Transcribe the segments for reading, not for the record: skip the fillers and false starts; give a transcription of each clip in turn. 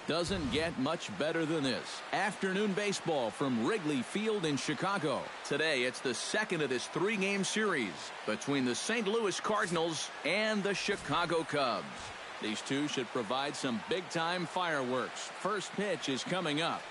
Doesn't get much better than this. Afternoon baseball from Wrigley Field in Chicago. Today, it's the second of this three-game series between the St. Louis Cardinals and the Chicago Cubs. These two should provide some big-time fireworks. First pitch is coming up.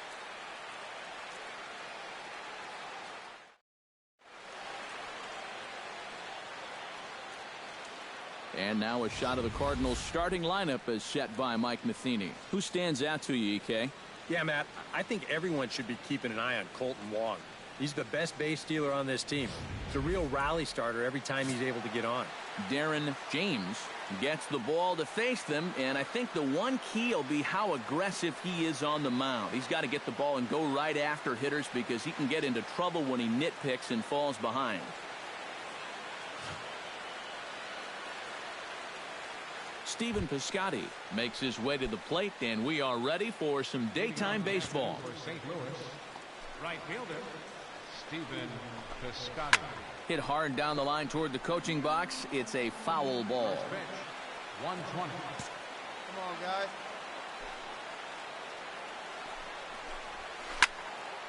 And now a shot of the Cardinals starting lineup is set by Mike Matheny. Who stands out to you, EK? Yeah, Matt, I think everyone should be keeping an eye on Kolten Wong. He's the best base stealer on this team. He's a real rally starter every time he's able to get on. Darren James gets the ball to face them, and I think the one key will be how aggressive he is on the mound. He's got to get the ball and go right after hitters because he can get into trouble when he nitpicks and falls behind. Stephen Piscotty makes his way to the plate, and we are ready for some daytime baseball. For St. Louis, right fielder, Stephen Piscotty. Hit hard down the line toward the coaching box. It's a foul ball. First pitch, 120. Come on, guys.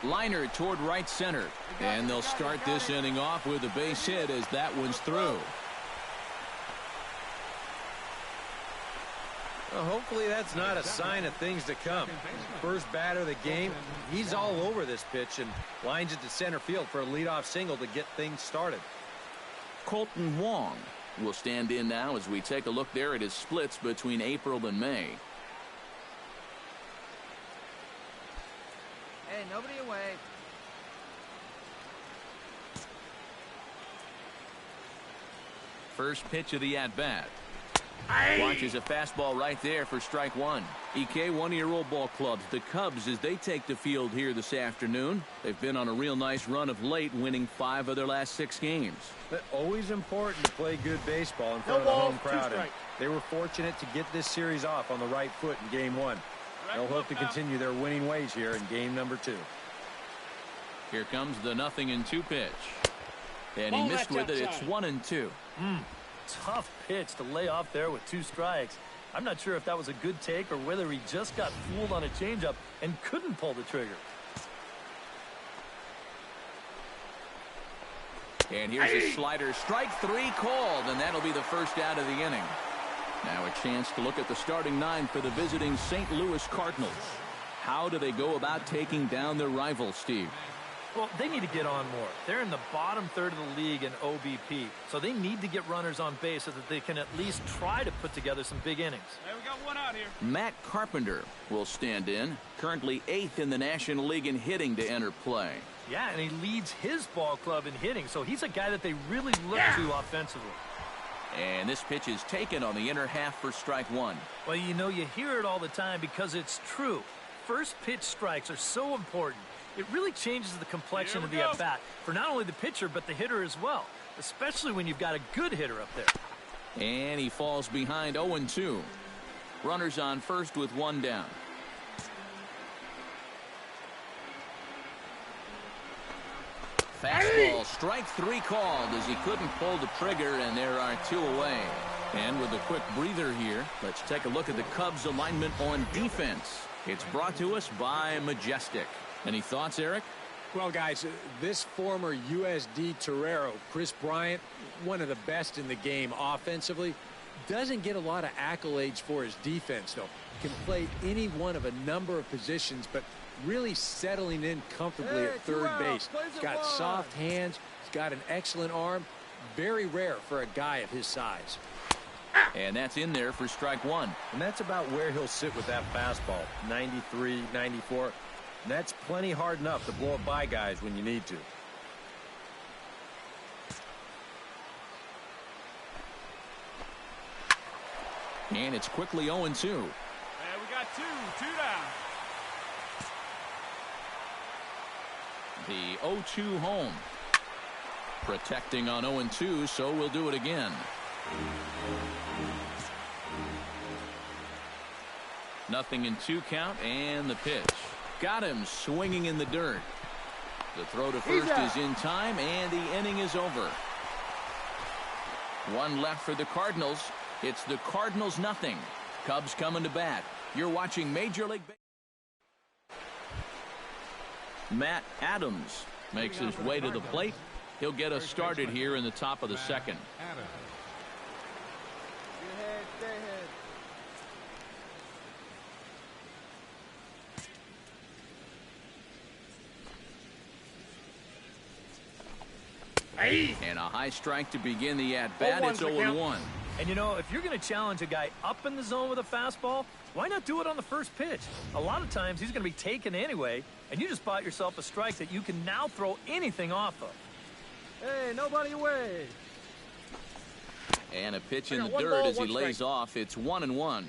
Liner toward right center. And they'll start this inning off with a base hit as that one's through. Well, hopefully that's not a sign of things to come. First batter of the game, he's all over this pitch and lines it to center field for a leadoff single to get things started. Kolten Wong will stand in now as we take a look there at his splits between April and May. Hey, nobody away. First pitch of the at-bat. Watches a fastball right there for strike one. EK, one of your old ball clubs, the Cubs, as they take the field here this afternoon. They've been on a real nice run of late, winning 5 of their last 6 games. But always important to play good baseball in front of the home crowd. And they were fortunate to get this series off on the right foot in game 1. They'll hope to continue their winning ways here in game number 2. Here comes the 0-2 pitch. And he missed with it. It's 1-2. Tough pitch to lay off there with 2 strikes. I'm not sure if that was a good take or whether he just got fooled on a changeup and couldn't pull the trigger. And here's a slider. Strike 3 called, and that'll be the first out of the inning. Now a chance to look at the starting 9 for the visiting St. Louis Cardinals. How do they go about taking down their rival, Steve? Well, they need to get on more. They're in the bottom third of the league in OBP, so they need to get runners on base so that they can at least try to put together some big innings. Hey, we got one out here. Matt Carpenter will stand in, currently 8th in the National League in hitting to enter play. Yeah, and he leads his ball club in hitting, so he's a guy that they really look to offensively. And this pitch is taken on the inner half for strike 1. Well, you know, you hear it all the time because it's true. First pitch strikes are so important. It really changes the complexion of the at-bat for not only the pitcher but the hitter as well, especially when you've got a good hitter up there. And he falls behind 0-2. Runners on first with 1 down. Fastball, strike 3 called as he couldn't pull the trigger, and there are 2 away. And with a quick breather here, let's take a look at the Cubs alignment on defense. It's brought to us by Majestic. Any thoughts, Eric? Well, guys, this former USD Torero, Chris Bryant, one of the best in the game offensively, doesn't get a lot of accolades for his defense, though. Can play any one of a number of positions, but really settling in comfortably at third base. He's got soft hands. He's got an excellent arm. Very rare for a guy of his size. And that's in there for strike 1. And that's about where he'll sit with that fastball, 93, 94. And that's plenty hard enough to blow it by guys when you need to. And it's quickly 0-2. And we got 2 down. The 0-2 home. Protecting on 0-2, so we'll do it again. 0-2 count, and the pitch. Got him swinging in the dirt. The throw to first is in time, and the inning is over. 1 left for the Cardinals. It's the Cardinals 0. Cubs coming to bat. You're watching Major League Baseball. Matt Adams makes his way to the plate. He'll get us started here in the top of the second. Stay ahead. And a high strike to begin the at-bat. It's 0-1. And, you know, if you're going to challenge a guy up in the zone with a fastball, why not do it on the first pitch? A lot of times he's going to be taken anyway, and you just bought yourself a strike that you can now throw anything off of. Hey, nobody away. And a pitch in the dirt as he lays off. It's 1-1.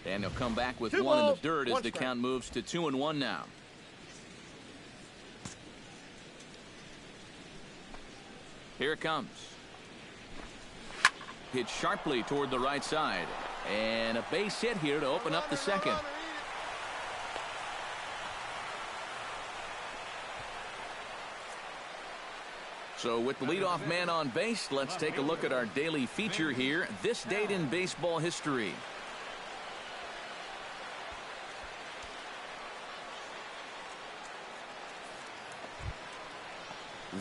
And he'll come back with one in the dirt as the count moves to 2-1 now. Here it comes. Hit sharply toward the right side. And a base hit here to open up the second. So with the leadoff man on base, let's take a look at our daily feature here. This date in baseball history.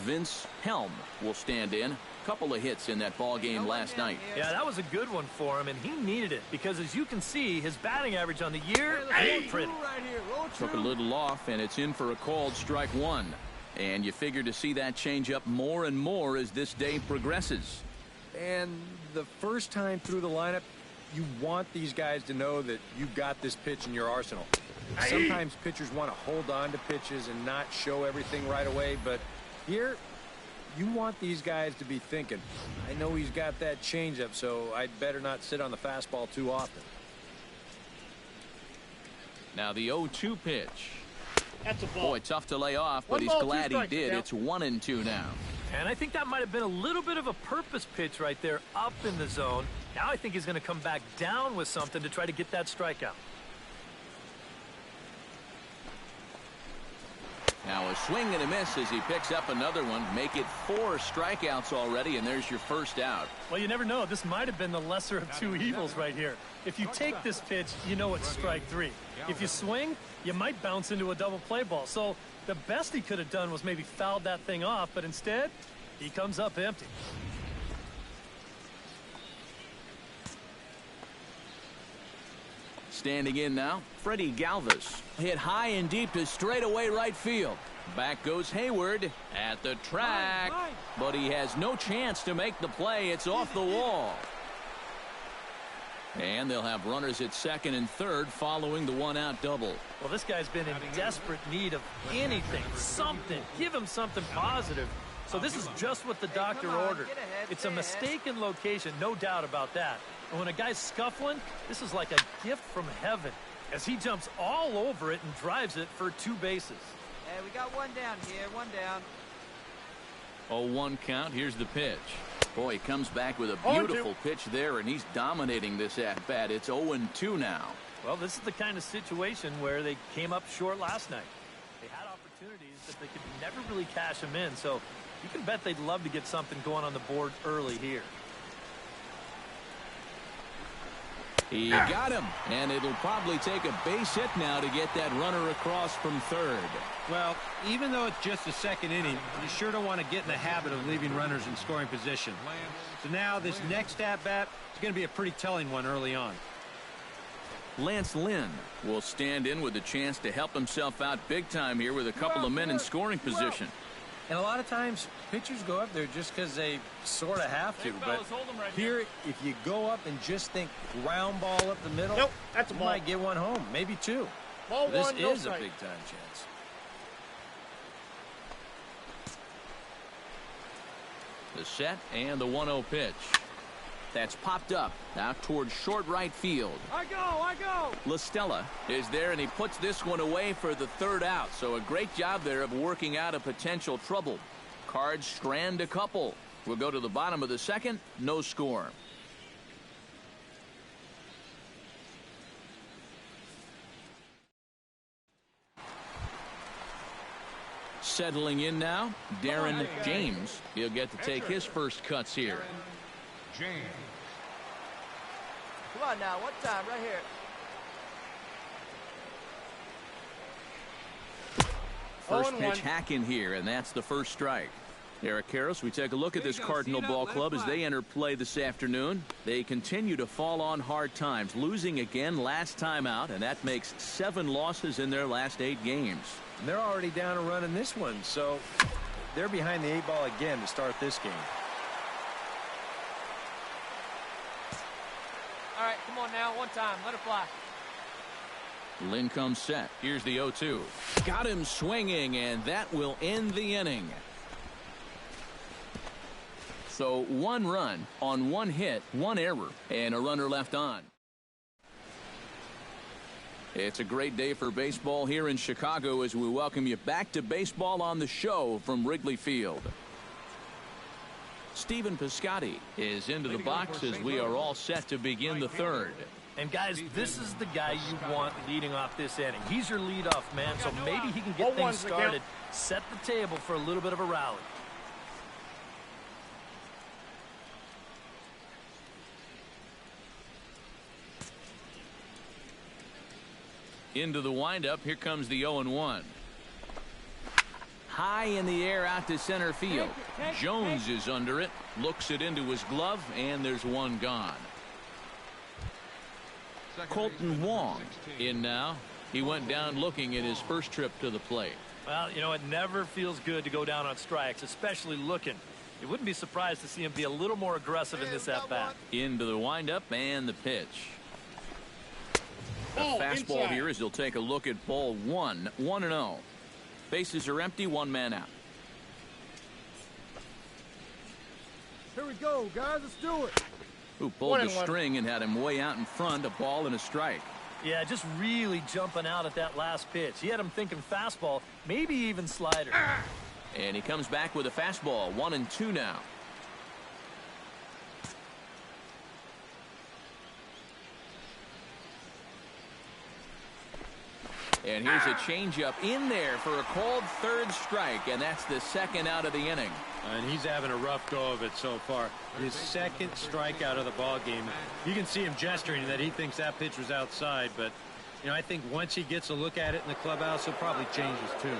Vince Helm will stand in. Couple of hits in that ball game last night. Yeah, that was a good one for him, and he needed it because, as you can see, his batting average on the year ain't pretty. Took a little off, and it's in for a called strike one. And you figure to see that change up more and more as this day progresses. And the first time through the lineup, you want these guys to know that you've got this pitch in your arsenal. Sometimes pitchers want to hold on to pitches and not show everything right away, but here, you want these guys to be thinking, I know he's got that changeup, so I'd better not sit on the fastball too often. Now the 0-2 pitch. That's a ball. Boy, tough to lay off, but he's glad he did. It's 1-2 now. And I think that might have been a little bit of a purpose pitch right there up in the zone. Now I think he's going to come back down with something to try to get that strikeout. Now a swing and a miss as he picks up another one. Make it 4 strikeouts already, and there's your first out. Well, you never know. This might have been the lesser of two evils right here. If you take this pitch, you know it's strike 3. If you swing, you might bounce into a double play ball. So the best he could have done was maybe fouled that thing off, but instead, he comes up empty. Standing in now, Freddie Galvis. Hit high and deep to straightaway right field. Back goes Hayward at the track, but he has no chance to make the play. It's off the wall. And they'll have runners at second and third following the one-out double. Well, this guy's been in desperate need of anything, something. Give him something positive. So this is just what the doctor ordered. It's a mistaken location, no doubt about that. And when a guy's scuffling, this is like a gift from heaven as he jumps all over it and drives it for 2 bases. Hey, we got one down here, one down. 0-1 count. Here's the pitch. Boy, he comes back with a beautiful pitch there, and he's dominating this at-bat. It's 0-2 now. Well, this is the kind of situation where they came up short last night. They had opportunities that they could never really cash them in, so you can bet they'd love to get something going on the board early here. He got him, and it'll probably take a base hit now to get that runner across from third. Well, even though it's just the second inning, you sure don't want to get in the habit of leaving runners in scoring position. So now this next at-bat is going to be a pretty telling one early on. Lance Lynn will stand in with a chance to help himself out big time here with a couple of men in scoring position. And a lot of times, pitchers go up there just because they sort of have to. But here, if you go up and just think ground ball up the middle, that's a you ball. might get one home, maybe 2. Ball This one, no is a strike. big-time chance. The set and the 1-0 pitch. That's popped up out towards short right field. I go. LaStella is there, and he puts this one away for the third out. So a great job there of working out a potential trouble. Cards strand a couple. We'll go to the bottom of the second. No score. Settling in now, Darren James. He'll get to take his first cuts here. James. Come on now, one time, right here. First pitch hacking here, and that's the first strike. Eric Karros, we take a look at this Cardinal ball club as they enter play this afternoon. They continue to fall on hard times, losing again last time out, and that makes 7 losses in their last 8 games. And they're already down a run in this one, so they're behind the 8 ball again to start this game. All right, come on now, one time, let it fly. Lynn comes set. Here's the 0-2. Got him swinging, and that will end the inning. So 1 run on 1 hit, 1 error, and a runner left on. It's a great day for baseball here in Chicago as we welcome you back to Baseball on the Show from Wrigley Field. Stephen Piscotty is into the box as we are all set to begin the 3rd. And guys, this is the guy you want leading off this inning. He's your leadoff man, so maybe he can get things started, set the table for a little bit of a rally. Into the windup, here comes the 0-1. High in the air out to center field. Jones is under it, looks it into his glove, and there's 1 gone. Colton Wong in now. He went down looking at his first trip to the plate. Well, you know, it never feels good to go down on strikes, especially looking. You wouldn't be surprised to see him be a little more aggressive in this at-bat. Into the windup and the pitch. A fastball inside. Here as he'll take a look at ball 1, 1-0. Bases are empty, 1 man out. Here we go, guys, let's do it. Who pulled the string and had him way out in front, a ball and a strike. Yeah, just really jumping out at that last pitch. He had him thinking fastball, maybe even slider. And he comes back with a fastball, 1-2 now. And here's a changeup in there for a called 3rd strike, and that's the 2nd out of the inning. And he's having a rough go of it so far. His 2nd strikeout of the ball game. You can see him gesturing that he thinks that pitch was outside, but you know, I think once he gets a look at it in the clubhouse, he'll probably change his tune.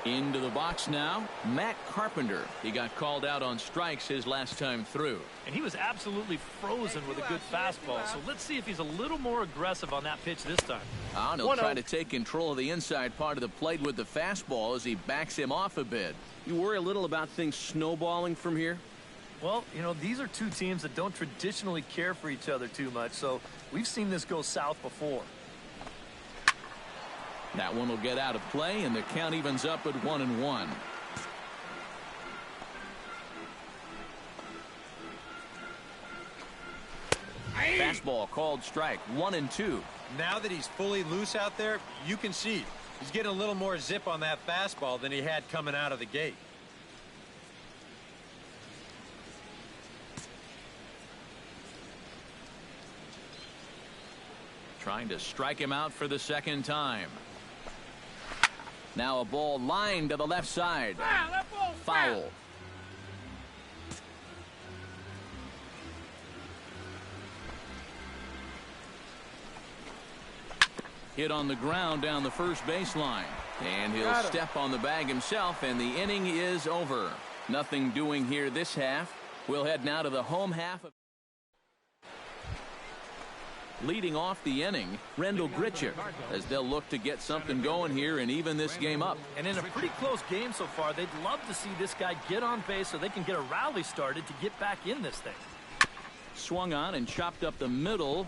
Into the box now, Matt Carpenter. He got called out on strikes his last time through. And he was absolutely frozen with a good fastball, so let's see if he's a little more aggressive on that pitch this time. He'll try to take control of the inside part of the plate with the fastball as he backs him off a bit. You worry a little about things snowballing from here? Well, you know, these are 2 teams that don't traditionally care for each other too much, so we've seen this go south before. That one will get out of play, and the count evens up at 1-1. Fastball called strike, 1-2. Now that he's fully loose out there, you can see he's getting a little more zip on that fastball than he had coming out of the gate. Trying to strike him out for the 2nd time. Now a ball lined to the left side. Foul. Hit on the ground down the first baseline. And he'll step on the bag himself, and the inning is over. Nothing doing here this half. We'll head now to the home half of leading off the inning, Rendell Grichuk, as they'll look to get something going here and even this game up. And in a pretty close game so far, they'd love to see this guy get on base so they can get a rally started to get back in this thing. Swung on and chopped up the middle.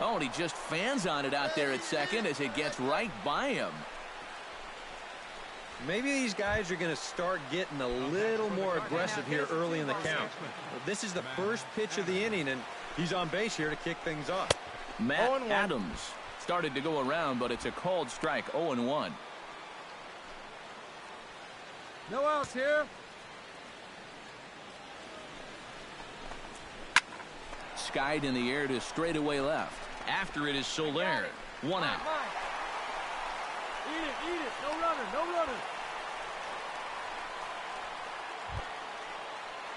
Oh, and he just fans on it out there at second as it gets right by him. Maybe these guys are going to start getting a little more aggressive here early in the count. Well, this is the first pitch of the inning, and he's on base here to kick things off. Matt Adams started to go around, but it's a called strike, 0-1. No outs here. Skied in the air to straightaway left. After it is Soler. 1 out. Eat it. No runner. No runner.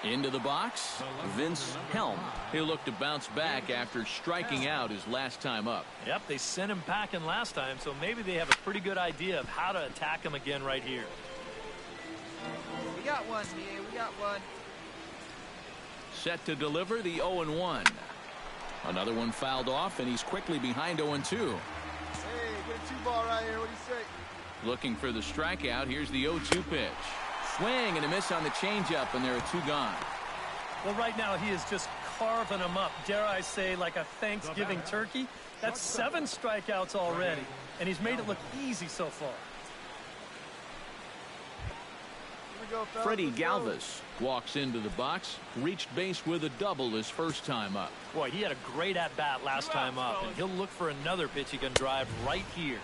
Into the box, Vince Helm. He'll look to bounce back after striking out his last time up. Yep, they sent him packing last time, so maybe they have a pretty good idea of how to attack him again right here. We got one, yeah, we got one. Set to deliver the 0-1. Another one fouled off, and he's quickly behind 0-2. Hey, get a 2-ball right here. What do you say? Looking for the strikeout. Here's the 0-2 pitch. Swing and a miss on the changeup, and there are 2 gone. Well, right now he is just carving them up. Dare I say, like a Thanksgiving turkey? That's 7 strikeouts already, and he's made it look easy so far. Freddie Galvis walks into the box, reached base with a double his first time up. Boy, he had a great at-bat last time up, and he'll look for another pitch he can drive right here.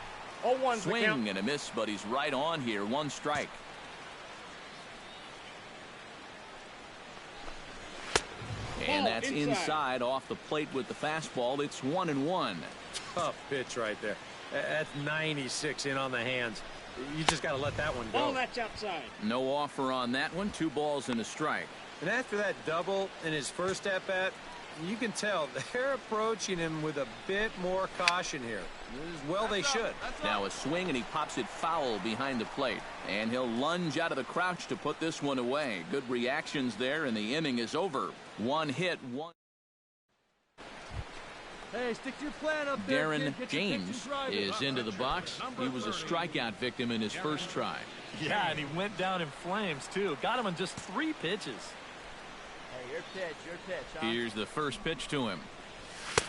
Swing and a miss, but he's right on here. 1 strike. And that's inside off the plate with the fastball. It's 1-1. Tough pitch right there. That's 96 in on the hands. You just got to let that one go. Ball, that's outside. No offer on that one. 2 balls and a strike. And after that double in his first at-bat, you can tell they're approaching him with a bit more caution here. Well, they should. Now a swing, and he pops it foul behind the plate. And he'll lunge out of the crouch to put this one away. Good reactions there, and the inning is over. 1 hit, 1. Hey, stick to your plan up there. Darren James is into the box. He was a strikeout victim in his first try. Yeah, and he went down in flames, too. Got him on just 3 pitches. Hey, your pitch, huh? Here's the first pitch to him.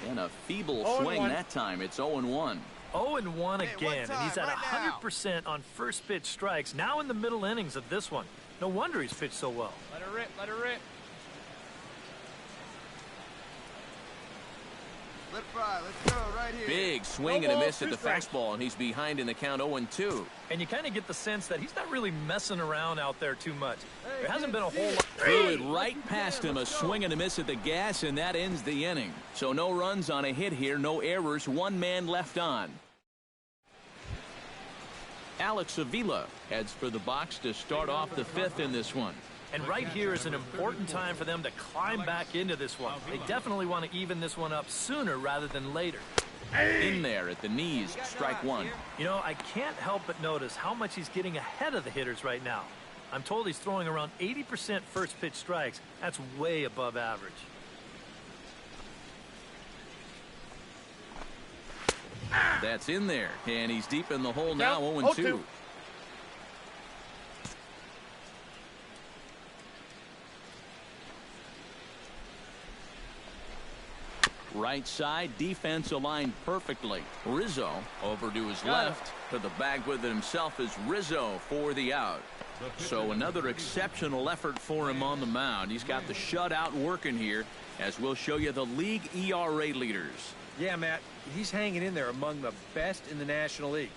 And a feeble swing that time. It's 0-1. 0-1 again, and he's at 100% on first pitch strikes, now in the middle innings of this one. No wonder he's pitched so well. Let her rip, let her rip. Let fly, let's go right here. Big swing and a miss at the fastball, and he's behind in the count 0-2. And you kind of get the sense that he's not really messing around out there too much. There hasn't been a whole lot. Threw it right past him, a swing and a miss at the gas, and that ends the inning. So no runs on a hit here, no errors, 1 man left on. Alex Avila heads for the box to start off the 5th in this one. And right here is an important time for them to climb back into this one. They definitely want to even this one up sooner rather than later. In there at the knees, strike 1. You know, I can't help but notice how much he's getting ahead of the hitters right now. I'm told he's throwing around 80% first pitch strikes. That's way above average. That's in there, and he's deep in the hole now, 0-2. Right side, defense aligned perfectly. Rizzo over to his left. To the bag with it himself is Rizzo for the out. So another exceptional effort for him on the mound. He's got the shutout working here, as we'll show you the league ERA leaders. Yeah, Matt, he's hanging in there among the best in the National League.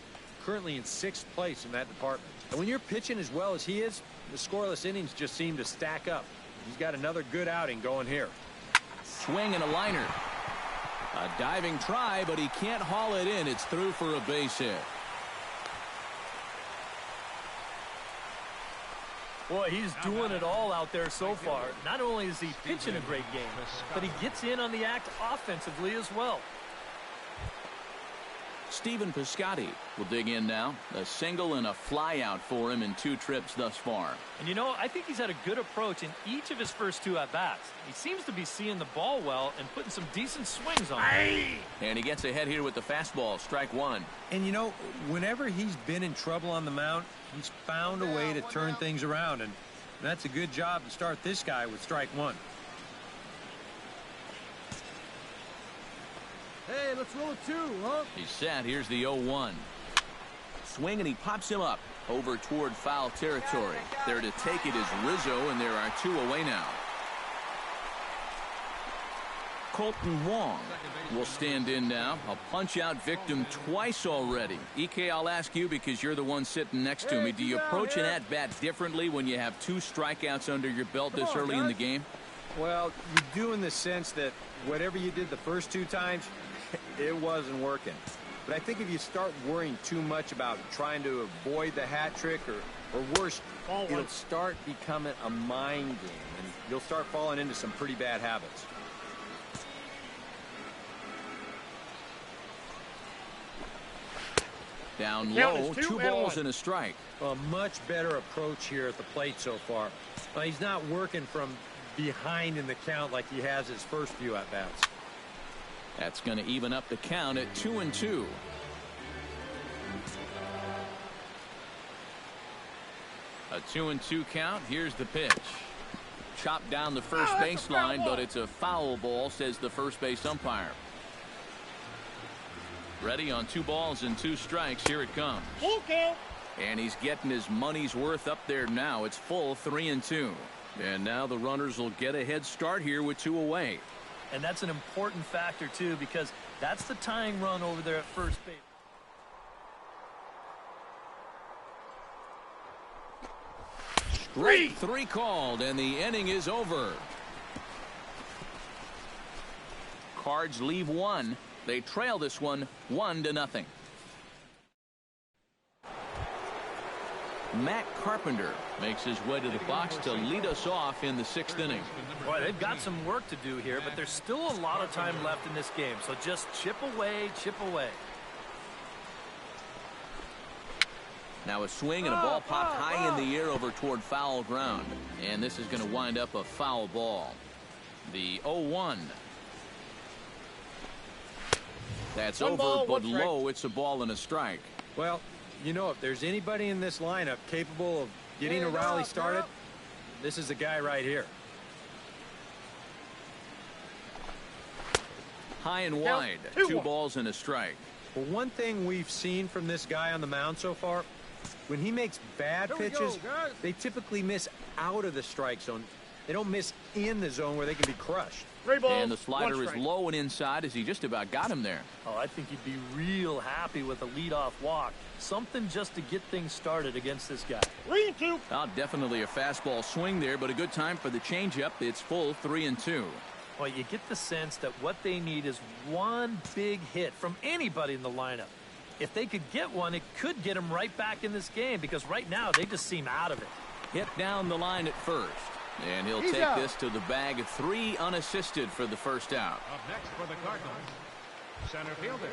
Currently in 6th place in that department. And when you're pitching as well as he is, the scoreless innings just seem to stack up. He's got another good outing going here. Swing and a liner. A diving try, but he can't haul it in. It's through for a base hit. Boy, he's doing it all out there so far. Not only is he pitching a great game, but he gets in on the act offensively as well. Stephen Piscotty will dig in now. A single and a fly out for him in 2 trips thus far. And you know, I think he's had a good approach in each of his first 2 at-bats. He seems to be seeing the ball well and putting some decent swings on it. And he gets ahead here with the fastball, strike 1. And you know, whenever he's been in trouble on the mound, he's found a way to turn things around. And that's a good job to start this guy with strike 1. Hey, let's roll a 2, huh? He's set. Here's the 0-1. Swing, and he pops him up over toward foul territory. There to take it is Rizzo, and there are 2 away now. Colton Wong will stand in now. A punch-out victim twice already. EK, I'll ask you because you're the one sitting next to me. Do you approach an at-bat differently when you have 2 strikeouts under your belt this early in the game? Well, you do in the sense that whatever you did the first 2 times, it wasn't working. But I think if you start worrying too much about trying to avoid the hat trick or worse, it'll start becoming a mind game, and you'll start falling into some pretty bad habits. Down low, 2 balls and a strike. A much better approach here at the plate so far. He's not working from behind in the count like he has his first few at-bats. That's going to even up the count at 2-2. A 2-2 count. Here's the pitch. Chopped down the first baseline, but it's a foul ball, says the first base umpire. Ready on 2 balls and 2 strikes. Here it comes. Okay. And he's getting his money's worth up there now. It's full 3-2. And now the runners will get a head start here with 2 away. And that's an important factor, too, because that's the tying run over there at first base. Strike 3 called, and the inning is over. Cards leave 1. They trail this one 1-0. Matt Carpenter makes his way to the box to lead us off in the 6th inning. Boy, they've got some work to do here, but there's still a lot of time left in this game, so just chip away, chip away. Now a swing and a ball popped high in the air over toward foul ground, and this is going to wind up a foul ball. The 0-1. That's over, but low. It's a ball and a strike. Well, you know, if there's anybody in this lineup capable of getting a rally started, this is the guy right here. High and wide. 2 balls and a strike. Well, one thing we've seen from this guy on the mound so far, when he makes bad pitches, they typically miss out of the strike zone. They don't miss in the zone where they can be crushed. And the slider is low and inside as he just about got him there. Oh, I think he'd be real happy with a leadoff walk. Something just to get things started against this guy. 3-2. Oh, definitely a fastball swing there, but a good time for the changeup. It's full 3-2. Well, you get the sense that what they need is one big hit from anybody in the lineup. If they could get one, it could get them right back in this game because right now they just seem out of it. Hit down the line at first. And he'll take this to the bag. 3 unassisted for the first out. Up next for the Cardinals, center fielder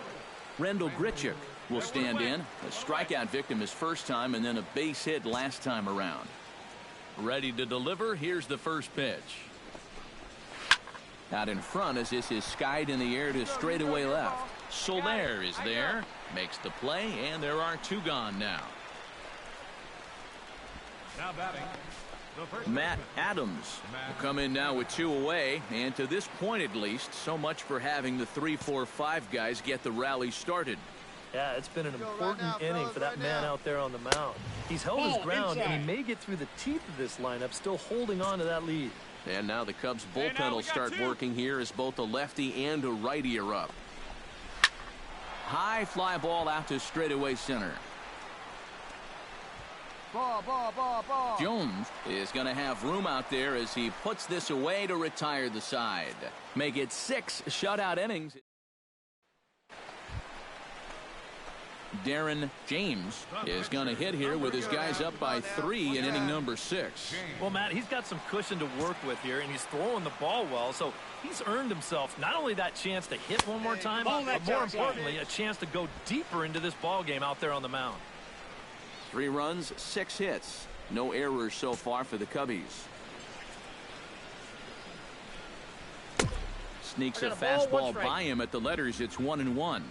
Rendell Grichuk will stand in. A strikeout victim his first time and then a base hit last time around. Ready to deliver. Here's the first pitch. Out in front as this is skied in the air to straightaway left. Soler is there. Makes the play, and there are 2 gone now. now batting. Matt Adams will come in now with 2 away, and to this point at least, so much for having the 3-4-5 guys get the rally started. Yeah, it's been an important inning for that man out there on the mound. He's held his ground, and he may get through the teeth of this lineup, still holding on to that lead. And now the Cubs bullpen will start working here as both a lefty and a righty are up. High fly ball out to straightaway center. Ball. Jones is going to have room out there as he puts this away to retire the side. Make it 6 shutout innings. Darren James is going to hit here with his guys up by 3 in inning number 6. Well, Matt, he's got some cushion to work with here, and he's throwing the ball well, so he's earned himself not only that chance to hit one more time, but more importantly, a chance to go deeper into this ball game out there on the mound. 3 runs, 6 hits. No errors so far for the Cubbies. Sneaks a fastball by him at the letters. It's 1-1.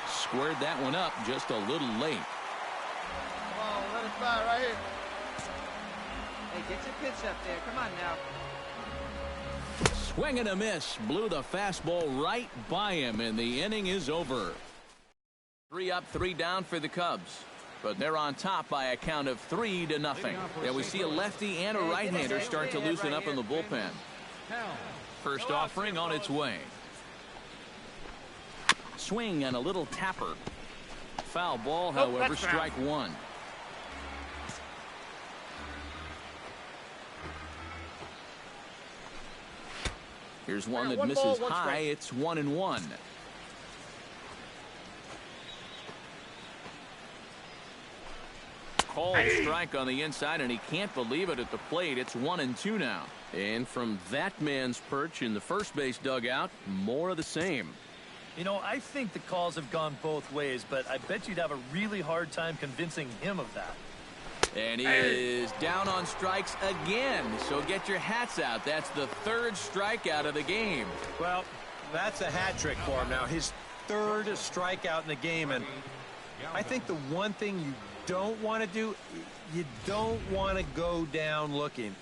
Squared that one up just a little late. Come on, let it fly right here. Hey, get your pitch up there. Come on now. Swing and a miss. Blew the fastball right by him, and the inning is over. 3 up, 3 down for the Cubs. But they're on top by a count of 3-0. Yeah, we see a lefty and a right-hander start to loosen up in the bullpen. First offering on its way. Swing and a little tapper. Foul ball, however, strike 1. Here's one that misses high. It's 1-1. Called strike on the inside, and he can't believe it at the plate. It's 1-2 now. And from that man's perch in the first base dugout, more of the same. You know, I think the calls have gone both ways, but I bet you'd have a really hard time convincing him of that. And he is down on strikes again. So get your hats out. That's the third strikeout of the game. Well, that's a hat trick for him now. His third strikeout in the game. And I think the one thing you don't want to do, you don't want to go down looking.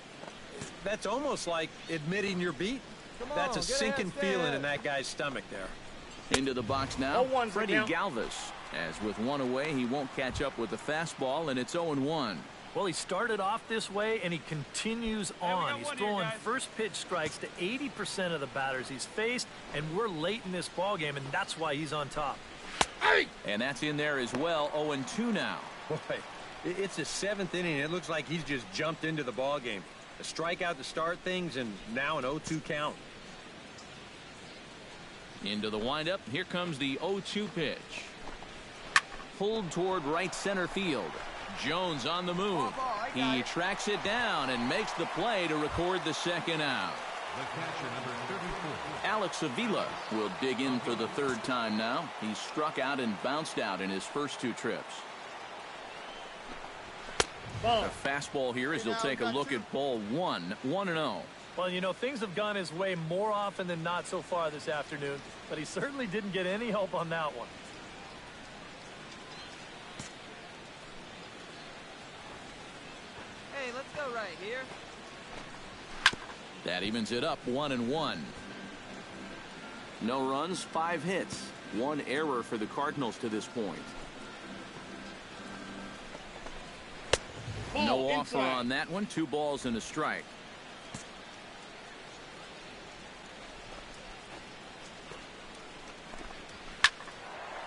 That's almost like admitting you're beaten. That's a sinking feeling in that guy's stomach there. Into the box now, Freddie Galvis. As with one away, he won't catch up with the fastball, and it's 0-1. Well, he started off this way, and he continues on. He's throwing first pitch strikes to 80% of the batters he's faced, and we're late in this ballgame, and that's why he's on top. And that's in there as well, 0-2 now. Boy, it's his seventh inning. It looks like he's just jumped into the ballgame. A strikeout to start things, and now an 0-2 count. Into the windup. Here comes the 0-2 pitch. Pulled toward right center field. Jones on the move. He tracks it down and makes the play to record the second out. Alex Avila will dig in for the third time now. He struck out and bounced out in his first two trips. A fastball here as he'll take a look at ball one. 1-0. Well, you know, things have gone his way more often than not so far this afternoon, but he certainly didn't get any help on that one. Hey, let's go right here. That evens it up 1-1. No runs, 5 hits. 1 error for the Cardinals to this point. No offer on that one. 2 balls and a strike.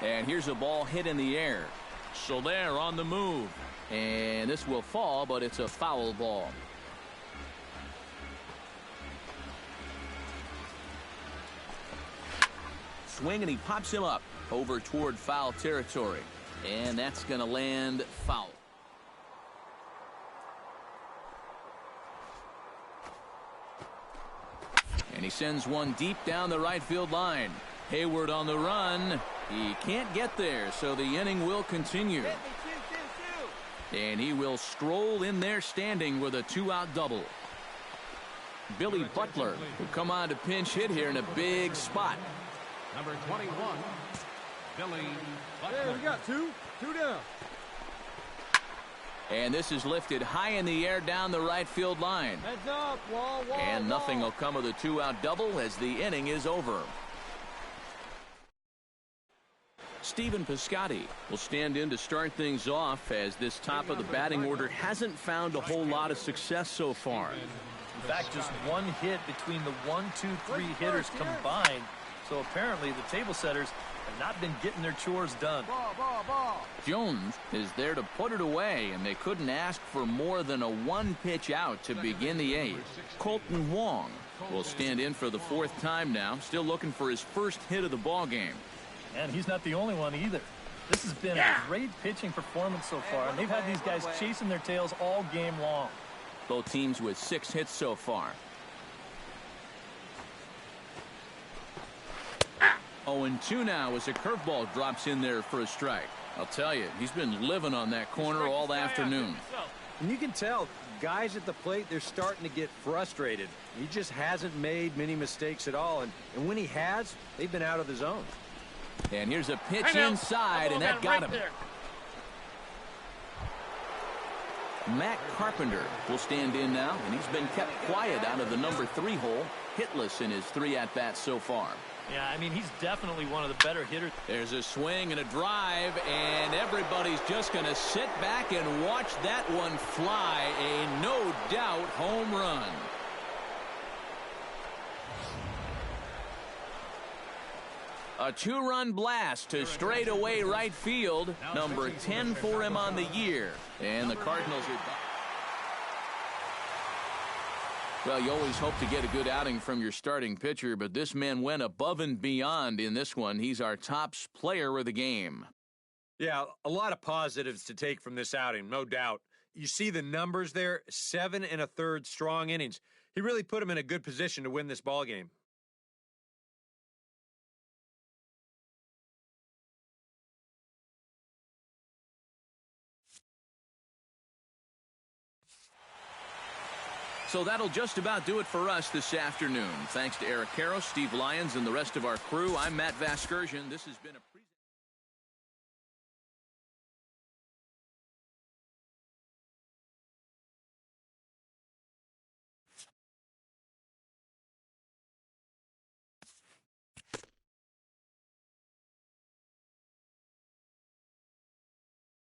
And here's a ball hit in the air. Soler on the move. And this will fall, but it's a foul ball. Swing, and he pops him up over toward foul territory. And that's going to land foul. And he sends one deep down the right field line. Hayward on the run. He can't get there, so the inning will continue. And he will stroll in there standing with a 2-out double. Billy Butler will come on to pinch hit here in a big spot. Number 21, Billy Butler. Hey, we got 2 down. And this is lifted high in the air down the right field line. Heads up, wall, and nothing will come of the 2-out double as the inning is over. Stephen Piscotty will stand in to start things off as this top of the batting order hasn't found a whole lot of success so far. In fact, just 1 hit between the 1, 2, 3 hitters combined. So apparently the table setters have not been getting their chores done. Jones is there to put it away, and they couldn't ask for more than a 1-pitch out to begin the 8th. Colton Wong will stand in for the 4th time now, still looking for his first hit of the ballgame. And he's not the only one either. This has been a great pitching performance so far, and they've had these guys chasing their tails all game long. Both teams with 6 hits so far. 0-2 now as a curveball drops in there for a strike. I'll tell you, he's been living on that corner all afternoon. And you can tell guys at the plate, they're starting to get frustrated. He just hasn't made many mistakes at all, and when he has, they've been out of the zone. And here's a pitch inside, and that got him. Matt Carpenter will stand in now, and he's been kept quiet out of the number 3 hole, hitless in his 3 at-bats so far. Yeah, I mean, he's definitely one of the better hitters. There's a swing and a drive, and everybody's just going to sit back and watch that one fly. A no-doubt home run. A 2-run blast to straightaway right field. Number 10 for him on the year. And the Cardinals are... Well, you always hope to get a good outing from your starting pitcher, but this man went above and beyond in this one. He's our top player of the game. Yeah, a lot of positives to take from this outing, no doubt. You see the numbers there, 7 1/3 strong innings. He really put him in a good position to win this ball game. So that'll just about do it for us this afternoon. Thanks to Eric Karros, Steve Lyons, and the rest of our crew. I'm Matt Vasgersian. This has been a